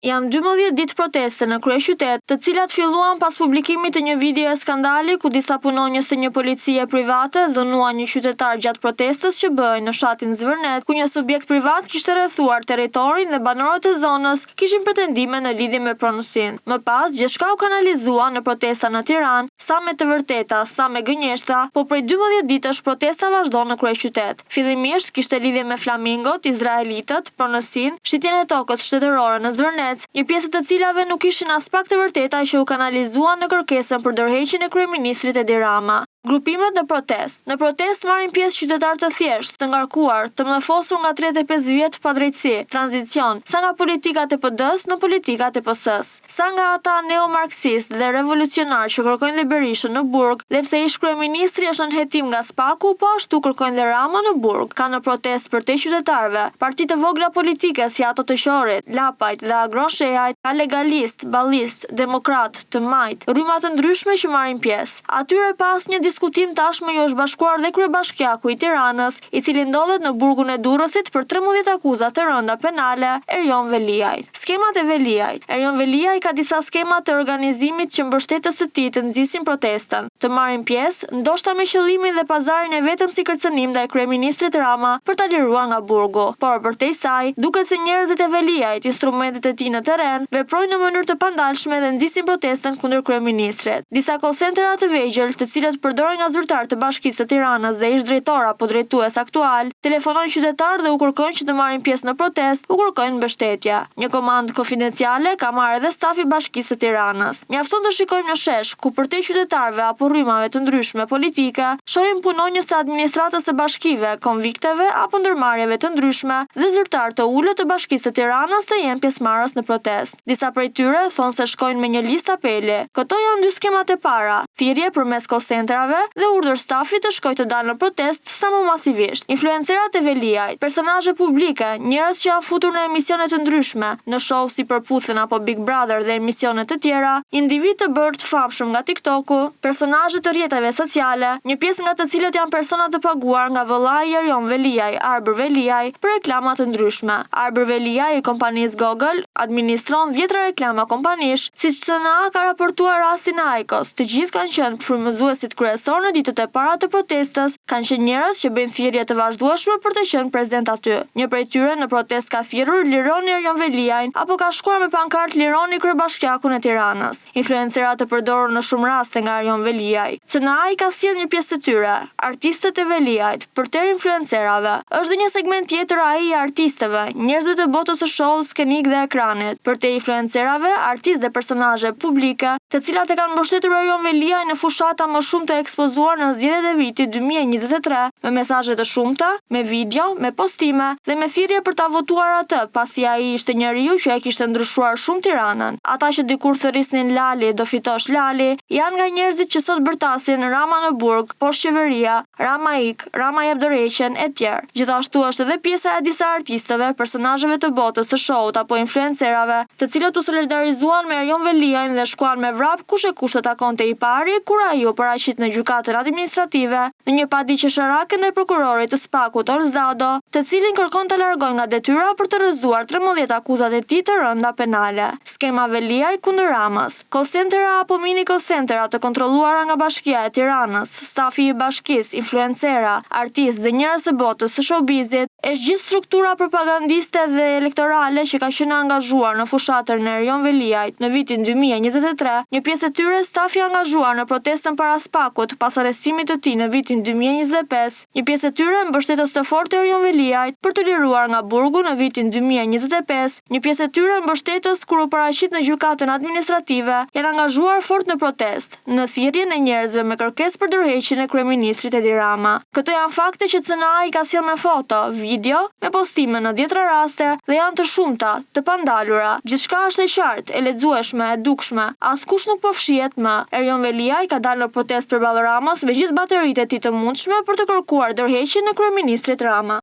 Janë 12 ditë proteste në kryeqytet, të cilat filluan pas publikimit të një videoje skandali ku disa punonjës të një policie private dhënuan një qytetar gjatë protestës që bëhej në fshatin Zvërnet, ku një subjekt privat kishte rrethuar territorin dhe banorët e zonës kishin pretendime në lidhje me pronësinë. Më pas, gjithçka u kanalizua në protesta në Tiranë, sa me të vërteta, sa me gënjeshtra, po prej 12 ditësh protesta vazhdon në kryeqytet. Fillimisht kishte lidhje me flamingot, izraelitët, pronësinë, shitjen e tokës shtetërore në Zvërnet, një pjesë të cilave nuk ishin as pak të vërteta që u kanalizuan në kërkesën për dorëheqjen e kryeministrit Edi Rama. Grupimet në protest. Në protest marrin pjesë qytetarë të thjeshtë, të ngarkuar, të mllëfosur nga 35 vjet padrejtësi, tranzicion, sa nga politikat e PD-s në politikat e PS-s, sa nga ata neomarksist dhe revolucionar që kërkojnë dhe Berishën në burg, dhe pse ish kryeministri është në hetim nga spaku, po ashtu kërkojnë dhe Rama në burg. Ka në protest për te qytetarëve, parti të vogla politike si ato të Qorit, Lapajt dhe Agroshehajt, ka legalist, ballist, demokrat, të majt, rryma të ndryshme që marrin pjesë. Atyre pas një diskutim tashmë ju është bashkuar dhe kryebashkiaku i Tiranës, i cili ndodhet në burgun e Durrësit për 13 akuza të rënda penale, Erjon Veliaj. Skemat e Veliajt. Erjon Veliaj ka disa skema të organizimit që mbështetës së tij të nxisin protestën, të marrin pjesë, ndoshta me qëllimin dhe pazarin e vetëm si kërcënim ndaj kryeministrit Rama për ta liruar nga burgu. Por përtej saj, duket se njerëzit e Veliajt, instrumentet e tij në terren, veprojnë në mënyrë të pandalshme dhe nxisin protestën kundër kryeministrit. Disa call centera të vegjël, të cilët përdoren nga zyrtarë të Bashkisë së Tiranës dhe ish drejtor apo drejtues aktual, telefonojnë qytetarë dhe u kërkojnë që të marrin pjesë në protestë, u kërkojnë mbështetje. Një komandë konfidenciale ka marrë edhe stafi i Bashkisë së Tiranës. Mjafton të shikojmë në shesh ku përtej qytetarëve apo rrymave të ndryshme politike, shohim punonjës të administratës së bashkive, konvikteve apo ndërmarrjeve të ndryshme dhe zyrtarë të ulët të Bashkisë së Tiranës të jenë pjesëmarrës në protestë. Disa prej tyre thonë se shkojnë me një listë apeli. Këto janë dy skemat e para: thirrje përmes call centerave dhe urdhër stafit të shkojë të dalë në protestë sa më masivisht. Influencerat e Veliajt, personazhe publike, njerëz që janë futur në emisione të ndryshme, në show si Përputhen apo Big Brother dhe emisione të tjera, individ të bërë të famshëm nga TikToku, personazhe të rrjeteve sociale, një pjesë nga të cilët janë persona të paguar nga vëllai Erjon Veliaj, Arbër Veliaj, për reklama të ndryshme. Arbër Veliaj i kompanisë Google administron 10 reklama kompanish, siç CNA ka raportuar rastin e Ajkos. Të gjithë kanë qenë frymëzuesit kryesor në ditët e para të protestës, kanë qenë njerëz që bëjnë thirrje të vazhdueshme për të qenë prezent aty. Një prej tyre në protestë ka thirrur lironi Erjon Veliajin apo ka shkruar me pankart lironi kryebashkiakun e Tiranës. Influencerat të përdorur në shumë raste nga Erjon Veliaj. CNA ka sjell një pjesë të tyre, artistët e Veliajt, përter influencerave. Është një segment tjetër ai i artistëve, njerëzve të botës së show, skenik dhe ekranit, përtej influencerave, artistë dhe personazhe publike, të cilat e kanë mbështetur Erjon Veliaj në fushata më shumë të ekspozuar në zgjedhjet e vitit 2023, me mesazhe të shumta, me video, me postime dhe me thirrje për ta votuar atë, pasi ai ishte njeriu që e kishte ndryshuar shumë Tiranën. Ata që dikur thërrisnin Lali, do fitosh Lali, janë nga njerëzit që sot bërtasin Rama në burg, poshtë qeveria, Rama ik, Rama jep dorëheqjen e tjerë. Gjithashtu është edhe pjesa e disa artistëve, personazheve të botës së showut apo influencerave, të cilët u solidarizuan me Erjon Veliajin dhe shkuan me vrap kush e kush të takonte i pari kur ai u paraqit në gjykatën administrative në një paditje sharake ndaj prokurorit të spakut Orsdado, të cilin kërkon të largojë nga detyra për të rrëzuar 13 akuzat e tij të rënda penale. Skema Veliaj kundër Ramës. Call centera apo mini call centera të kontrolluara nga Bashkia e Tiranës, stafi i bashkisë, influencera, artistë dhe njerëz të botës së showbizit, është gjithë struktura propagandiste dhe elektorale që ka qenë angazhuar në fushatën e Erjon Veliajt në vitin 2023, një pjesë e tyre stafi angazhuar në protestën para spakut pas arrestimit të tij në vitin 2025, një pjesë e tyre mbështetës të fortë Erjon Veliajt për të liruar nga burgu në vitin 2025, një pjesë e tyre mbështetës kur u paraqit në gjykatën administrative, janë angazhuar fort në protestë, në thirrjen e njerëzve me kërkesë për dorëheqjen e kryeministrit Edi Rama. Këto janë fakte që CNA i ka sjellë me foto, video, me postime në 10 raste dhe janë të shumta, të pandalura. Gjithçka është e qartë, e lexueshme, e dukshme. Askush nuk po fshihet më. Erjon Veliaj ka dalë në protestë përballë Ramës me gjithë bateritë e tij të mundshme për të kërkuar dorëheqjen e kryeministrit Rama.